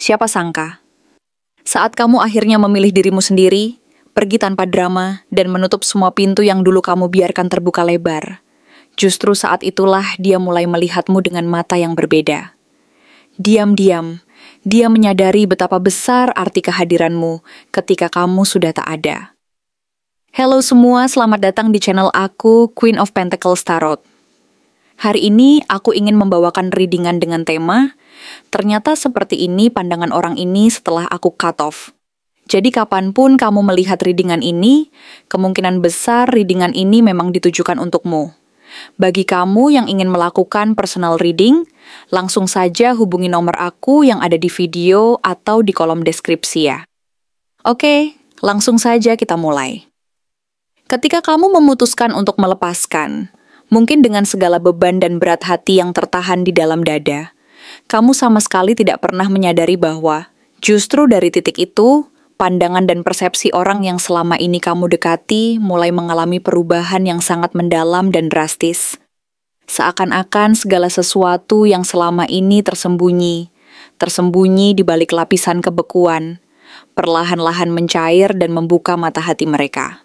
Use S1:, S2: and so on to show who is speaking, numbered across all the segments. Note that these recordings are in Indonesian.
S1: Siapa sangka? Saat kamu akhirnya memilih dirimu sendiri, pergi tanpa drama, dan menutup semua pintu yang dulu kamu biarkan terbuka lebar, justru saat itulah dia mulai melihatmu dengan mata yang berbeda. Diam-diam, dia menyadari betapa besar arti kehadiranmu ketika kamu sudah tak ada. Halo semua, selamat datang di channel aku, Queen of Pentacles Tarot. Hari ini aku ingin membawakan readingan dengan tema, ternyata seperti ini pandangan orang ini setelah aku cut off. Jadi kapanpun kamu melihat readingan ini, kemungkinan besar readingan ini memang ditujukan untukmu. Bagi kamu yang ingin melakukan personal reading, langsung saja hubungi nomor aku yang ada di video atau di kolom deskripsi ya. Oke, langsung saja kita mulai. Ketika kamu memutuskan untuk melepaskan, mungkin dengan segala beban dan berat hati yang tertahan di dalam dada, kamu sama sekali tidak pernah menyadari bahwa justru dari titik itu, pandangan dan persepsi orang yang selama ini kamu dekati mulai mengalami perubahan yang sangat mendalam dan drastis. Seakan-akan segala sesuatu yang selama ini tersembunyi di balik lapisan kebekuan, perlahan-lahan mencair dan membuka mata hati mereka.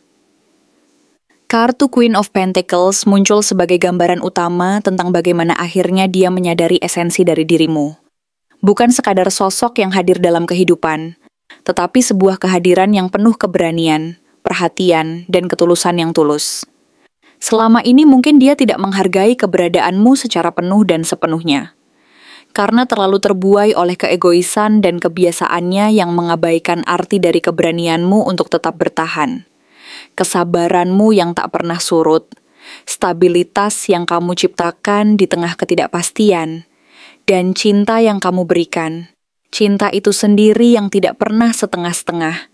S1: Kartu Queen of Pentacles muncul sebagai gambaran utama tentang bagaimana akhirnya dia menyadari esensi dari dirimu. Bukan sekadar sosok yang hadir dalam kehidupan, tetapi sebuah kehadiran yang penuh keberanian, perhatian, dan ketulusan yang tulus. Selama ini mungkin dia tidak menghargai keberadaanmu secara penuh dan sepenuhnya, karena terlalu terbuai oleh keegoisan dan kebiasaannya yang mengabaikan arti dari keberanianmu untuk tetap bertahan. Kesabaranmu yang tak pernah surut, stabilitas yang kamu ciptakan di tengah ketidakpastian, dan cinta yang kamu berikan. Cinta itu sendiri yang tidak pernah setengah-setengah,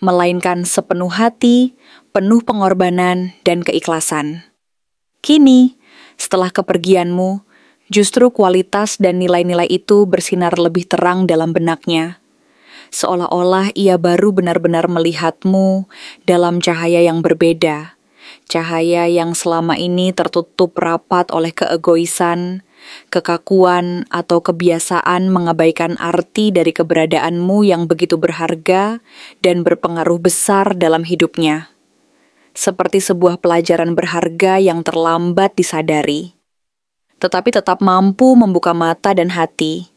S1: melainkan sepenuh hati, penuh pengorbanan dan keikhlasan. Kini, setelah kepergianmu, justru kualitas dan nilai-nilai itu bersinar lebih terang dalam benaknya. Seolah-olah ia baru benar-benar melihatmu dalam cahaya yang berbeda. Cahaya yang selama ini tertutup rapat oleh keegoisan, kekakuan, atau kebiasaan mengabaikan arti dari keberadaanmu yang begitu berharga dan berpengaruh besar dalam hidupnya. Seperti sebuah pelajaran berharga yang terlambat disadari, tetapi tetap mampu membuka mata dan hati,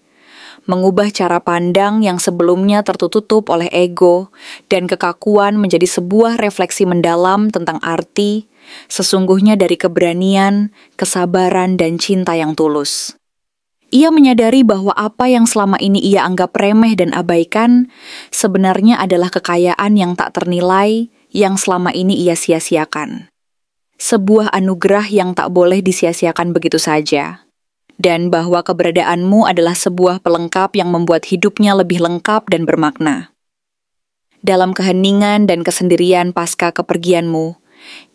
S1: mengubah cara pandang yang sebelumnya tertutup oleh ego dan kekakuan menjadi sebuah refleksi mendalam tentang arti sesungguhnya dari keberanian, kesabaran, dan cinta yang tulus. Ia menyadari bahwa apa yang selama ini ia anggap remeh dan abaikan sebenarnya adalah kekayaan yang tak ternilai yang selama ini ia sia-siakan. Sebuah anugerah yang tak boleh disia-siakan begitu saja. Dan bahwa keberadaanmu adalah sebuah pelengkap yang membuat hidupnya lebih lengkap dan bermakna. Dalam keheningan dan kesendirian pasca kepergianmu,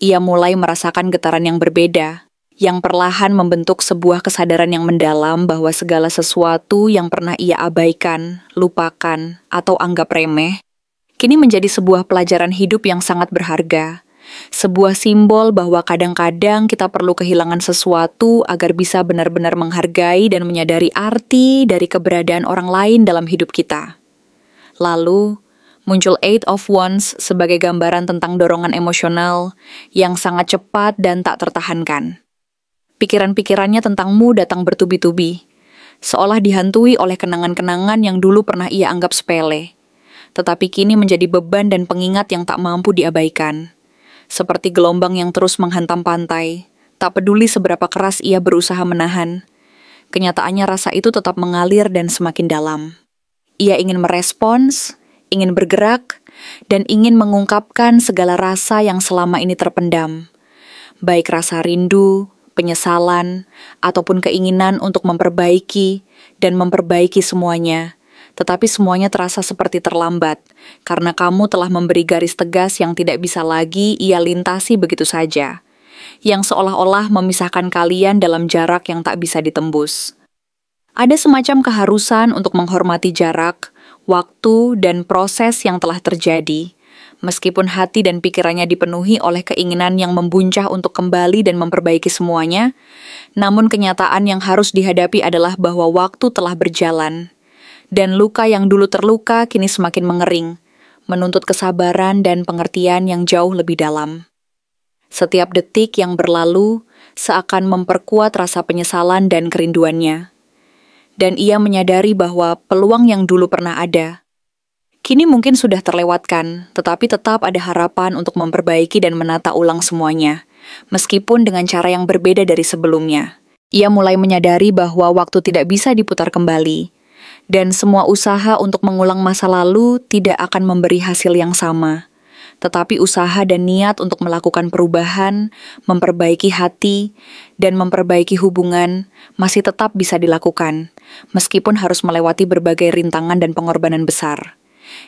S1: ia mulai merasakan getaran yang berbeda, yang perlahan membentuk sebuah kesadaran yang mendalam bahwa segala sesuatu yang pernah ia abaikan, lupakan, atau anggap remeh, kini menjadi sebuah pelajaran hidup yang sangat berharga. Sebuah simbol bahwa kadang-kadang kita perlu kehilangan sesuatu agar bisa benar-benar menghargai dan menyadari arti dari keberadaan orang lain dalam hidup kita. Lalu, muncul Eight of Wands sebagai gambaran tentang dorongan emosional yang sangat cepat dan tak tertahankan. Pikiran-pikirannya tentangmu datang bertubi-tubi, seolah dihantui oleh kenangan-kenangan yang dulu pernah ia anggap sepele, tetapi kini menjadi beban dan pengingat yang tak mampu diabaikan. Seperti gelombang yang terus menghantam pantai, tak peduli seberapa keras ia berusaha menahan. Kenyataannya rasa itu tetap mengalir dan semakin dalam. Ia ingin merespons, ingin bergerak, dan ingin mengungkapkan segala rasa yang selama ini terpendam. Baik rasa rindu, penyesalan, ataupun keinginan untuk memperbaiki dan memperbaiki semuanya. Tetapi semuanya terasa seperti terlambat, karena kamu telah memberi garis tegas yang tidak bisa lagi ia lintasi begitu saja, yang seolah-olah memisahkan kalian dalam jarak yang tak bisa ditembus. Ada semacam keharusan untuk menghormati jarak, waktu, dan proses yang telah terjadi, meskipun hati dan pikirannya dipenuhi oleh keinginan yang membuncah untuk kembali dan memperbaiki semuanya, namun kenyataan yang harus dihadapi adalah bahwa waktu telah berjalan, Dan luka yang dulu terluka kini semakin mengering, menuntut kesabaran dan pengertian yang jauh lebih dalam. Setiap detik yang berlalu seakan memperkuat rasa penyesalan dan kerinduannya. Dan ia menyadari bahwa peluang yang dulu pernah ada, kini mungkin sudah terlewatkan, tetapi tetap ada harapan untuk memperbaiki dan menata ulang semuanya, meskipun dengan cara yang berbeda dari sebelumnya. Ia mulai menyadari bahwa waktu tidak bisa diputar kembali, dan semua usaha untuk mengulang masa lalu tidak akan memberi hasil yang sama. Tetapi usaha dan niat untuk melakukan perubahan, memperbaiki hati, dan memperbaiki hubungan masih tetap bisa dilakukan, meskipun harus melewati berbagai rintangan dan pengorbanan besar.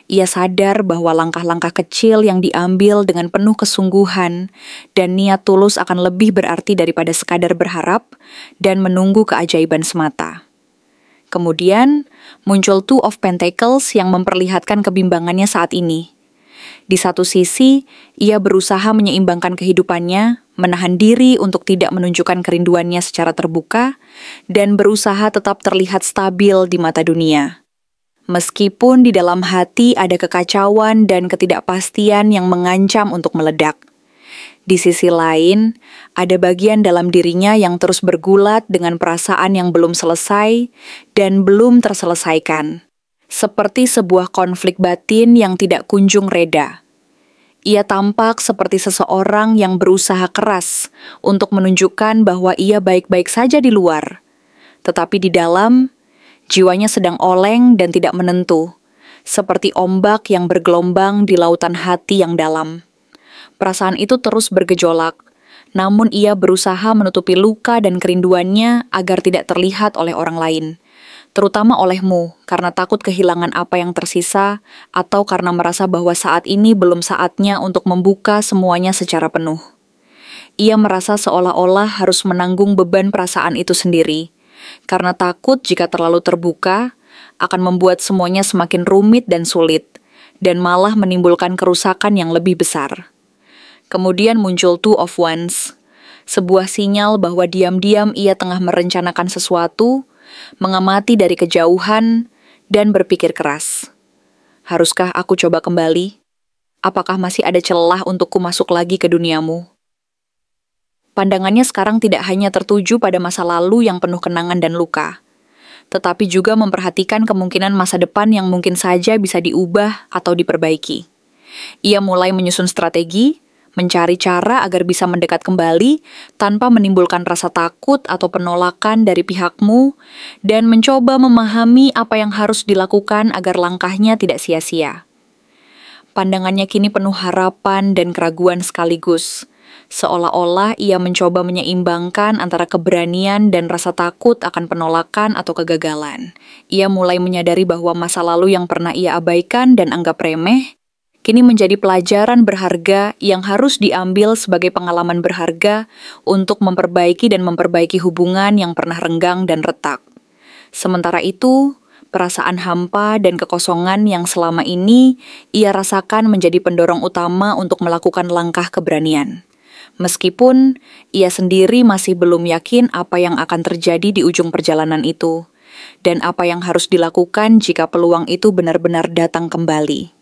S1: Ia sadar bahwa langkah-langkah kecil yang diambil dengan penuh kesungguhan dan niat tulus akan lebih berarti daripada sekadar berharap dan menunggu keajaiban semata. Kemudian, muncul Two of Pentacles yang memperlihatkan kebimbangannya saat ini. Di satu sisi, ia berusaha menyeimbangkan kehidupannya, menahan diri untuk tidak menunjukkan kerinduannya secara terbuka, dan berusaha tetap terlihat stabil di mata dunia. Meskipun di dalam hati ada kekacauan dan ketidakpastian yang mengancam untuk meledak. Di sisi lain, ada bagian dalam dirinya yang terus bergulat dengan perasaan yang belum selesai dan belum terselesaikan. Seperti sebuah konflik batin yang tidak kunjung reda. Ia tampak seperti seseorang yang berusaha keras untuk menunjukkan bahwa ia baik-baik saja di luar. Tetapi di dalam, jiwanya sedang oleng dan tidak menentu, seperti ombak yang bergelombang di lautan hati yang dalam. Perasaan itu terus bergejolak, namun ia berusaha menutupi luka dan kerinduannya agar tidak terlihat oleh orang lain. Terutama olehmu, karena takut kehilangan apa yang tersisa, atau karena merasa bahwa saat ini belum saatnya untuk membuka semuanya secara penuh. Ia merasa seolah-olah harus menanggung beban perasaan itu sendiri, karena takut jika terlalu terbuka, akan membuat semuanya semakin rumit dan sulit, dan malah menimbulkan kerusakan yang lebih besar. Kemudian muncul Two of Wands, sebuah sinyal bahwa diam-diam ia tengah merencanakan sesuatu, mengamati dari kejauhan, dan berpikir keras. Haruskah aku coba kembali? Apakah masih ada celah untukku masuk lagi ke duniamu? Pandangannya sekarang tidak hanya tertuju pada masa lalu yang penuh kenangan dan luka, tetapi juga memperhatikan kemungkinan masa depan yang mungkin saja bisa diubah atau diperbaiki. Ia mulai menyusun strategi, mencari cara agar bisa mendekat kembali tanpa menimbulkan rasa takut atau penolakan dari pihakmu, dan mencoba memahami apa yang harus dilakukan agar langkahnya tidak sia-sia. Pandangannya kini penuh harapan dan keraguan sekaligus, seolah-olah ia mencoba menyeimbangkan antara keberanian dan rasa takut akan penolakan atau kegagalan. Ia mulai menyadari bahwa masa lalu yang pernah ia abaikan dan anggap remeh, kini menjadi pelajaran berharga yang harus diambil sebagai pengalaman berharga untuk memperbaiki dan memperbaiki hubungan yang pernah renggang dan retak. Sementara itu, perasaan hampa dan kekosongan yang selama ini ia rasakan menjadi pendorong utama untuk melakukan langkah keberanian. Meskipun ia sendiri masih belum yakin apa yang akan terjadi di ujung perjalanan itu, dan apa yang harus dilakukan jika peluang itu benar-benar datang kembali.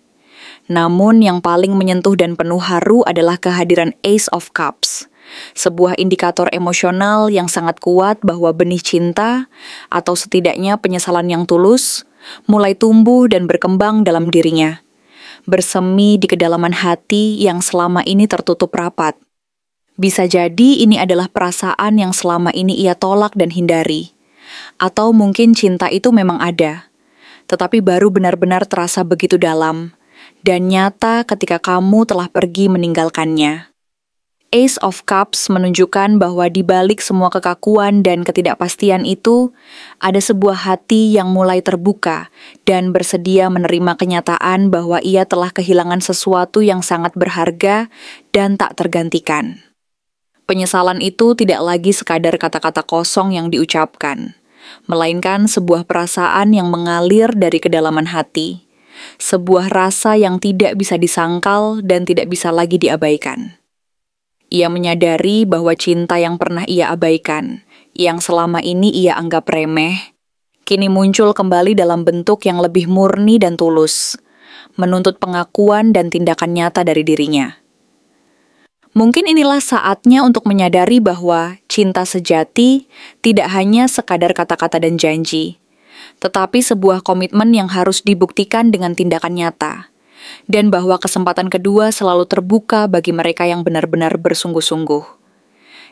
S1: Namun yang paling menyentuh dan penuh haru adalah kehadiran Ace of Cups, sebuah indikator emosional yang sangat kuat bahwa benih cinta, atau setidaknya penyesalan yang tulus, mulai tumbuh dan berkembang dalam dirinya, bersemi di kedalaman hati yang selama ini tertutup rapat. Bisa jadi ini adalah perasaan yang selama ini ia tolak dan hindari, atau mungkin cinta itu memang ada, tetapi baru benar-benar terasa begitu dalam dan nyata ketika kamu telah pergi meninggalkannya. Ace of Cups menunjukkan bahwa di balik semua kekakuan dan ketidakpastian itu, ada sebuah hati yang mulai terbuka dan bersedia menerima kenyataan bahwa ia telah kehilangan sesuatu yang sangat berharga dan tak tergantikan. Penyesalan itu tidak lagi sekadar kata-kata kosong yang diucapkan, melainkan sebuah perasaan yang mengalir dari kedalaman hati. Sebuah rasa yang tidak bisa disangkal dan tidak bisa lagi diabaikan. Ia menyadari bahwa cinta yang pernah ia abaikan, yang selama ini ia anggap remeh, kini muncul kembali dalam bentuk yang lebih murni dan tulus, menuntut pengakuan dan tindakan nyata dari dirinya. Mungkin inilah saatnya untuk menyadari bahwa cinta sejati tidak hanya sekadar kata-kata dan janji, tetapi sebuah komitmen yang harus dibuktikan dengan tindakan nyata, dan bahwa kesempatan kedua selalu terbuka bagi mereka yang benar-benar bersungguh-sungguh.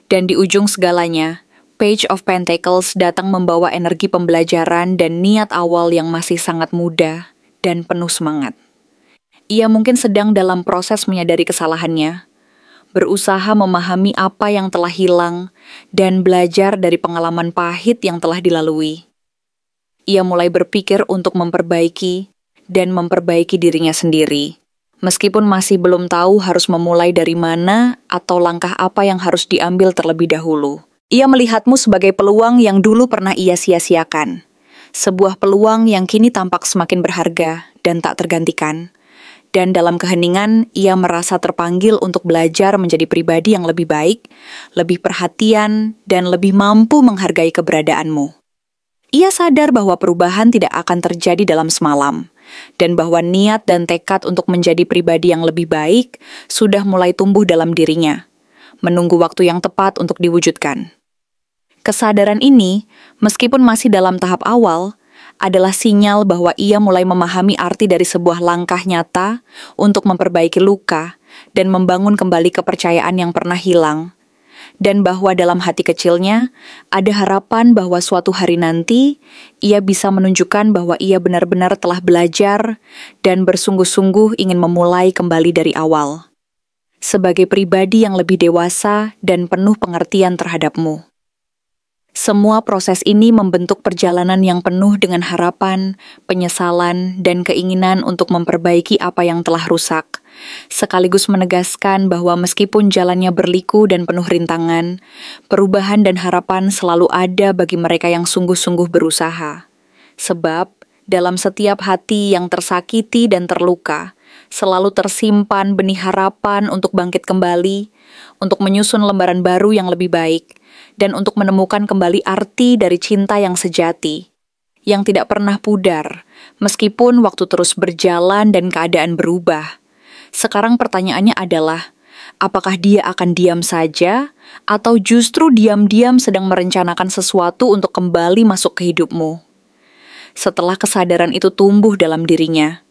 S1: Dan di ujung segalanya, Page of Pentacles datang membawa energi pembelajaran dan niat awal yang masih sangat muda dan penuh semangat. Ia mungkin sedang dalam proses menyadari kesalahannya, berusaha memahami apa yang telah hilang, dan belajar dari pengalaman pahit yang telah dilalui. Ia mulai berpikir untuk memperbaiki dan memperbaiki dirinya sendiri, meskipun masih belum tahu harus memulai dari mana atau langkah apa yang harus diambil terlebih dahulu. Ia melihatmu sebagai peluang yang dulu pernah ia sia-siakan, sebuah peluang yang kini tampak semakin berharga dan tak tergantikan. Dan dalam keheningan, ia merasa terpanggil untuk belajar menjadi pribadi yang lebih baik, lebih perhatian, dan lebih mampu menghargai keberadaanmu. Ia sadar bahwa perubahan tidak akan terjadi dalam semalam, dan bahwa niat dan tekad untuk menjadi pribadi yang lebih baik sudah mulai tumbuh dalam dirinya, menunggu waktu yang tepat untuk diwujudkan. Kesadaran ini, meskipun masih dalam tahap awal, adalah sinyal bahwa ia mulai memahami arti dari sebuah langkah nyata untuk memperbaiki luka dan membangun kembali kepercayaan yang pernah hilang. Dan bahwa dalam hati kecilnya, ada harapan bahwa suatu hari nanti, ia bisa menunjukkan bahwa ia benar-benar telah belajar dan bersungguh-sungguh ingin memulai kembali dari awal. Sebagai pribadi yang lebih dewasa dan penuh pengertian terhadapmu. Semua proses ini membentuk perjalanan yang penuh dengan harapan, penyesalan, dan keinginan untuk memperbaiki apa yang telah rusak, sekaligus menegaskan bahwa meskipun jalannya berliku dan penuh rintangan, perubahan dan harapan selalu ada bagi mereka yang sungguh-sungguh berusaha. Sebab, dalam setiap hati yang tersakiti dan terluka, selalu tersimpan benih harapan untuk bangkit kembali, untuk menyusun lembaran baru yang lebih baik, dan untuk menemukan kembali arti dari cinta yang sejati, yang tidak pernah pudar, meskipun waktu terus berjalan dan keadaan berubah. Sekarang pertanyaannya adalah, apakah dia akan diam saja, atau justru diam-diam sedang merencanakan sesuatu untuk kembali masuk ke hidupmu? Setelah kesadaran itu tumbuh dalam dirinya,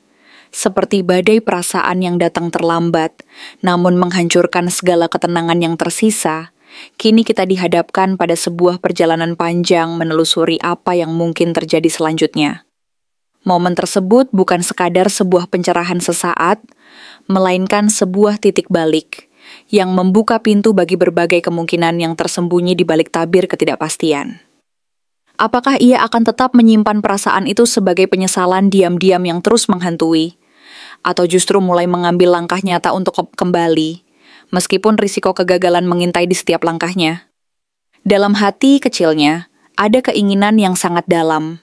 S1: seperti badai perasaan yang datang terlambat, namun menghancurkan segala ketenangan yang tersisa, kini kita dihadapkan pada sebuah perjalanan panjang menelusuri apa yang mungkin terjadi selanjutnya. Momen tersebut bukan sekadar sebuah pencerahan sesaat, melainkan sebuah titik balik yang membuka pintu bagi berbagai kemungkinan yang tersembunyi di balik tabir ketidakpastian. Apakah ia akan tetap menyimpan perasaan itu sebagai penyesalan diam-diam yang terus menghantui, atau justru mulai mengambil langkah nyata untuk kembali, meskipun risiko kegagalan mengintai di setiap langkahnya? Dalam hati kecilnya, ada keinginan yang sangat dalam,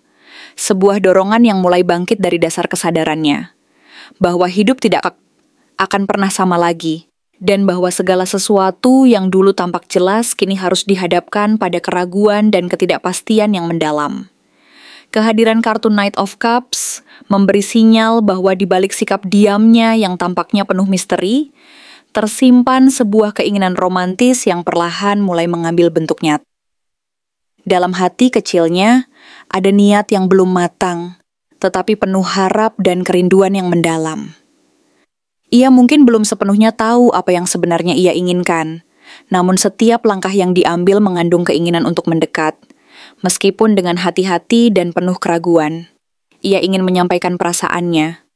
S1: sebuah dorongan yang mulai bangkit dari dasar kesadarannya, bahwa hidup tidak akan pernah sama lagi, dan bahwa segala sesuatu yang dulu tampak jelas kini harus dihadapkan pada keraguan dan ketidakpastian yang mendalam. Kehadiran kartu Knight of Cups memberi sinyal bahwa di balik sikap diamnya yang tampaknya penuh misteri, tersimpan sebuah keinginan romantis yang perlahan mulai mengambil bentuk nyata. Dalam hati kecilnya, ada niat yang belum matang, tetapi penuh harap dan kerinduan yang mendalam. Ia mungkin belum sepenuhnya tahu apa yang sebenarnya ia inginkan, namun setiap langkah yang diambil mengandung keinginan untuk mendekat, meskipun dengan hati-hati dan penuh keraguan. Ia ingin menyampaikan perasaannya,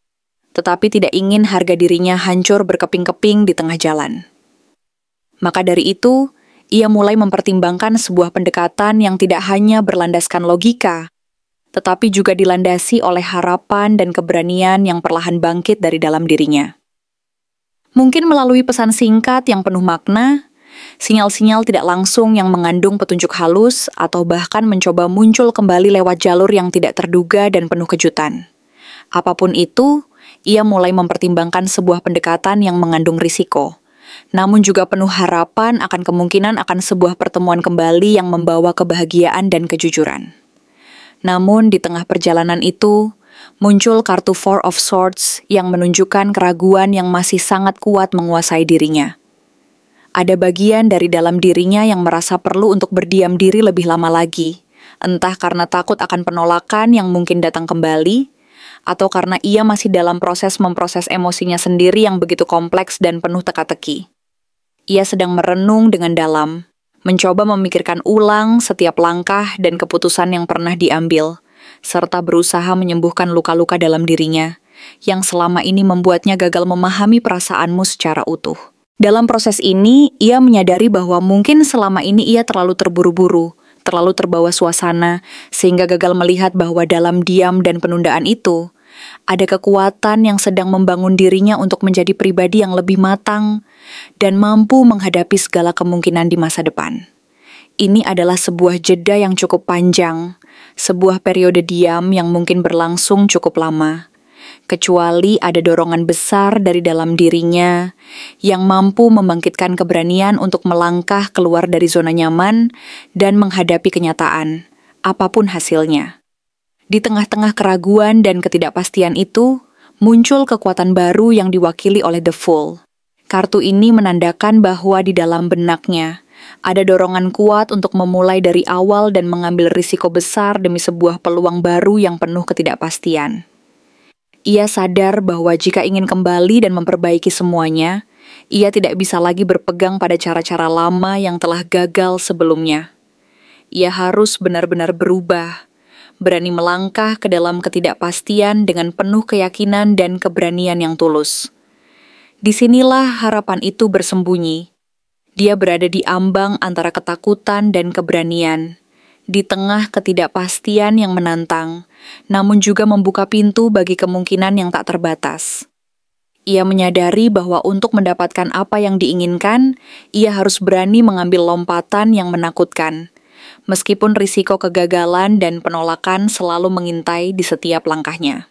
S1: tetapi tidak ingin harga dirinya hancur berkeping-keping di tengah jalan. Maka dari itu, ia mulai mempertimbangkan sebuah pendekatan yang tidak hanya berlandaskan logika, tetapi juga dilandasi oleh harapan dan keberanian yang perlahan bangkit dari dalam dirinya. Mungkin melalui pesan singkat yang penuh makna, sinyal-sinyal tidak langsung yang mengandung petunjuk halus, atau bahkan mencoba muncul kembali lewat jalur yang tidak terduga dan penuh kejutan. Apapun itu, ia mulai mempertimbangkan sebuah pendekatan yang mengandung risiko, namun juga penuh harapan akan kemungkinan akan sebuah pertemuan kembali yang membawa kebahagiaan dan kejujuran. Namun di tengah perjalanan itu, muncul kartu Four of Swords yang menunjukkan keraguan yang masih sangat kuat menguasai dirinya. Ada bagian dari dalam dirinya yang merasa perlu untuk berdiam diri lebih lama lagi, entah karena takut akan penolakan yang mungkin datang kembali, atau karena ia masih dalam proses memproses emosinya sendiri yang begitu kompleks dan penuh teka-teki. Ia sedang merenung dengan dalam, mencoba memikirkan ulang setiap langkah dan keputusan yang pernah diambil, serta berusaha menyembuhkan luka-luka dalam dirinya, yang selama ini membuatnya gagal memahami perasaanmu secara utuh. Dalam proses ini, ia menyadari bahwa mungkin selama ini ia terlalu terburu-buru, terlalu terbawa suasana, sehingga gagal melihat bahwa dalam diam dan penundaan itu, ada kekuatan yang sedang membangun dirinya untuk menjadi pribadi yang lebih matang dan mampu menghadapi segala kemungkinan di masa depan. Ini adalah sebuah jeda yang cukup panjang, sebuah periode diam yang mungkin berlangsung cukup lama, kecuali ada dorongan besar dari dalam dirinya yang mampu membangkitkan keberanian untuk melangkah keluar dari zona nyaman dan menghadapi kenyataan, apapun hasilnya. Di tengah-tengah keraguan dan ketidakpastian itu, muncul kekuatan baru yang diwakili oleh The Fool. Kartu ini menandakan bahwa di dalam benaknya ada dorongan kuat untuk memulai dari awal dan mengambil risiko besar demi sebuah peluang baru yang penuh ketidakpastian. Ia sadar bahwa jika ingin kembali dan memperbaiki semuanya, ia tidak bisa lagi berpegang pada cara-cara lama yang telah gagal sebelumnya. Ia harus benar-benar berubah, berani melangkah ke dalam ketidakpastian dengan penuh keyakinan dan keberanian yang tulus. Disinilah harapan itu bersembunyi. Dia berada di ambang antara ketakutan dan keberanian, di tengah ketidakpastian yang menantang, namun juga membuka pintu bagi kemungkinan yang tak terbatas. Ia menyadari bahwa untuk mendapatkan apa yang diinginkan, ia harus berani mengambil lompatan yang menakutkan, meskipun risiko kegagalan dan penolakan selalu mengintai di setiap langkahnya.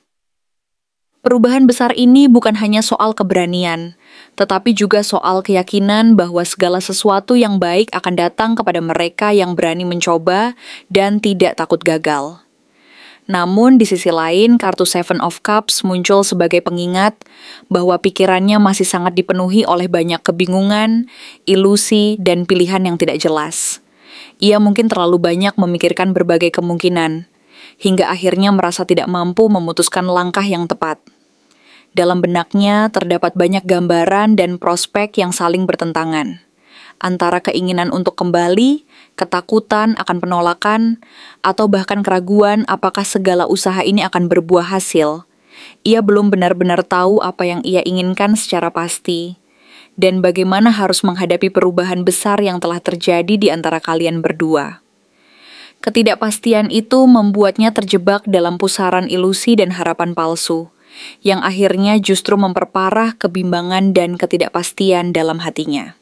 S1: Perubahan besar ini bukan hanya soal keberanian, tetapi juga soal keyakinan bahwa segala sesuatu yang baik akan datang kepada mereka yang berani mencoba dan tidak takut gagal. Namun di sisi lain, kartu Seven of Cups muncul sebagai pengingat bahwa pikirannya masih sangat dipenuhi oleh banyak kebingungan, ilusi, dan pilihan yang tidak jelas. Ia mungkin terlalu banyak memikirkan berbagai kemungkinan, hingga akhirnya merasa tidak mampu memutuskan langkah yang tepat. Dalam benaknya terdapat banyak gambaran dan prospek yang saling bertentangan, antara keinginan untuk kembali, ketakutan akan penolakan, atau bahkan keraguan apakah segala usaha ini akan berbuah hasil. Ia belum benar-benar tahu apa yang ia inginkan secara pasti, dan bagaimana harus menghadapi perubahan besar yang telah terjadi di antara kalian berdua. Ketidakpastian itu membuatnya terjebak dalam pusaran ilusi dan harapan palsu, yang akhirnya justru memperparah kebimbangan dan ketidakpastian dalam hatinya.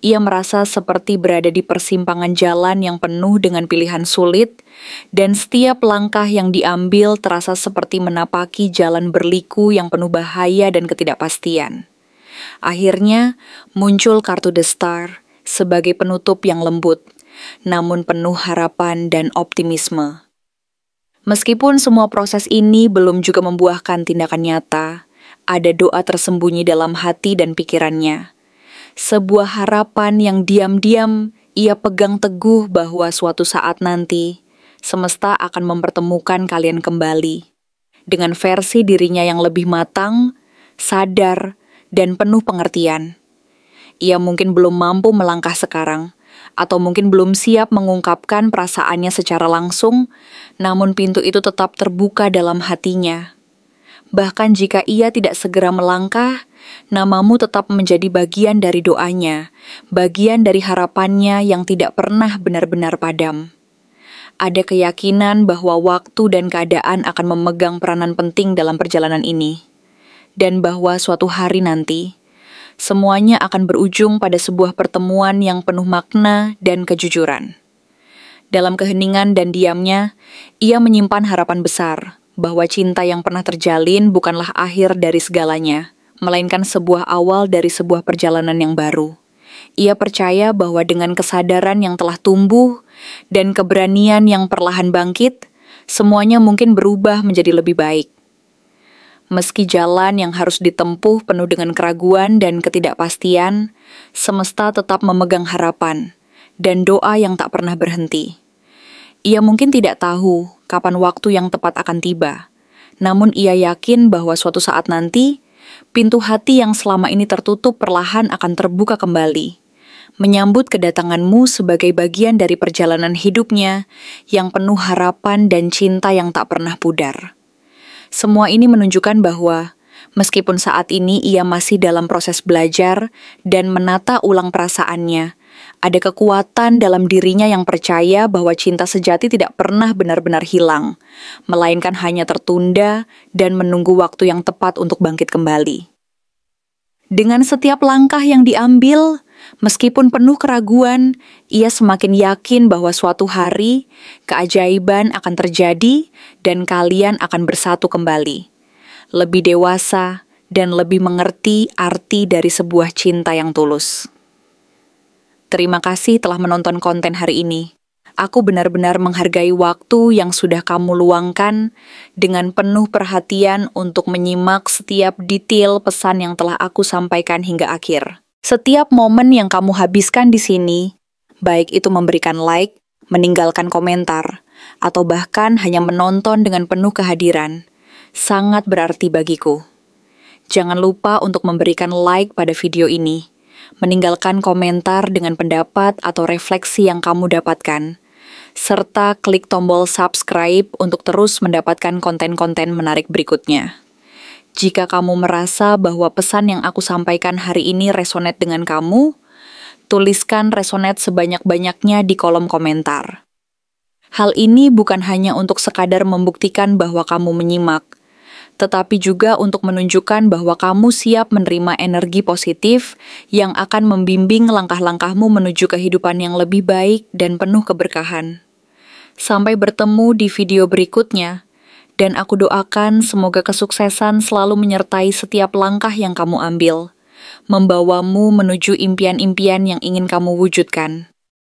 S1: Ia merasa seperti berada di persimpangan jalan yang penuh dengan pilihan sulit, dan setiap langkah yang diambil terasa seperti menapaki jalan berliku yang penuh bahaya dan ketidakpastian. Akhirnya, muncul kartu The Star sebagai penutup yang lembut, namun penuh harapan dan optimisme. Meskipun semua proses ini belum juga membuahkan tindakan nyata, ada doa tersembunyi dalam hati dan pikirannya. Sebuah harapan yang diam-diam ia pegang teguh bahwa suatu saat nanti, semesta akan mempertemukan kalian kembali, dengan versi dirinya yang lebih matang, sadar, dan penuh pengertian. Ia mungkin belum mampu melangkah sekarang, atau mungkin belum siap mengungkapkan perasaannya secara langsung, namun pintu itu tetap terbuka dalam hatinya. Bahkan jika ia tidak segera melangkah, namamu tetap menjadi bagian dari doanya, bagian dari harapannya yang tidak pernah benar-benar padam. Ada keyakinan bahwa waktu dan keadaan akan memegang peranan penting dalam perjalanan ini, dan bahwa suatu hari nanti, semuanya akan berujung pada sebuah pertemuan yang penuh makna dan kejujuran. Dalam keheningan dan diamnya, ia menyimpan harapan besar bahwa cinta yang pernah terjalin bukanlah akhir dari segalanya, melainkan sebuah awal dari sebuah perjalanan yang baru. Ia percaya bahwa dengan kesadaran yang telah tumbuh dan keberanian yang perlahan bangkit, semuanya mungkin berubah menjadi lebih baik. Meski jalan yang harus ditempuh penuh dengan keraguan dan ketidakpastian, semesta tetap memegang harapan dan doa yang tak pernah berhenti. Ia mungkin tidak tahu kapan waktu yang tepat akan tiba, namun ia yakin bahwa suatu saat nanti, pintu hati yang selama ini tertutup perlahan akan terbuka kembali, menyambut kedatanganmu sebagai bagian dari perjalanan hidupnya yang penuh harapan dan cinta yang tak pernah pudar. Semua ini menunjukkan bahwa, meskipun saat ini ia masih dalam proses belajar dan menata ulang perasaannya, ada kekuatan dalam dirinya yang percaya bahwa cinta sejati tidak pernah benar-benar hilang, melainkan hanya tertunda dan menunggu waktu yang tepat untuk bangkit kembali. Dengan setiap langkah yang diambil, meskipun penuh keraguan, ia semakin yakin bahwa suatu hari keajaiban akan terjadi dan kalian akan bersatu kembali, lebih dewasa dan lebih mengerti arti dari sebuah cinta yang tulus. Terima kasih telah menonton konten hari ini. Aku benar-benar menghargai waktu yang sudah kamu luangkan dengan penuh perhatian untuk menyimak setiap detail pesan yang telah aku sampaikan hingga akhir. Setiap momen yang kamu habiskan di sini, baik itu memberikan like, meninggalkan komentar, atau bahkan hanya menonton dengan penuh kehadiran, sangat berarti bagiku. Jangan lupa untuk memberikan like pada video ini, meninggalkan komentar dengan pendapat atau refleksi yang kamu dapatkan, serta klik tombol subscribe untuk terus mendapatkan konten-konten menarik berikutnya. Jika kamu merasa bahwa pesan yang aku sampaikan hari ini resonate dengan kamu, tuliskan resonate sebanyak-banyaknya di kolom komentar. Hal ini bukan hanya untuk sekadar membuktikan bahwa kamu menyimak, tetapi juga untuk menunjukkan bahwa kamu siap menerima energi positif yang akan membimbing langkah-langkahmu menuju kehidupan yang lebih baik dan penuh keberkahan. Sampai bertemu di video berikutnya, dan aku doakan semoga kesuksesan selalu menyertai setiap langkah yang kamu ambil, membawamu menuju impian-impian yang ingin kamu wujudkan.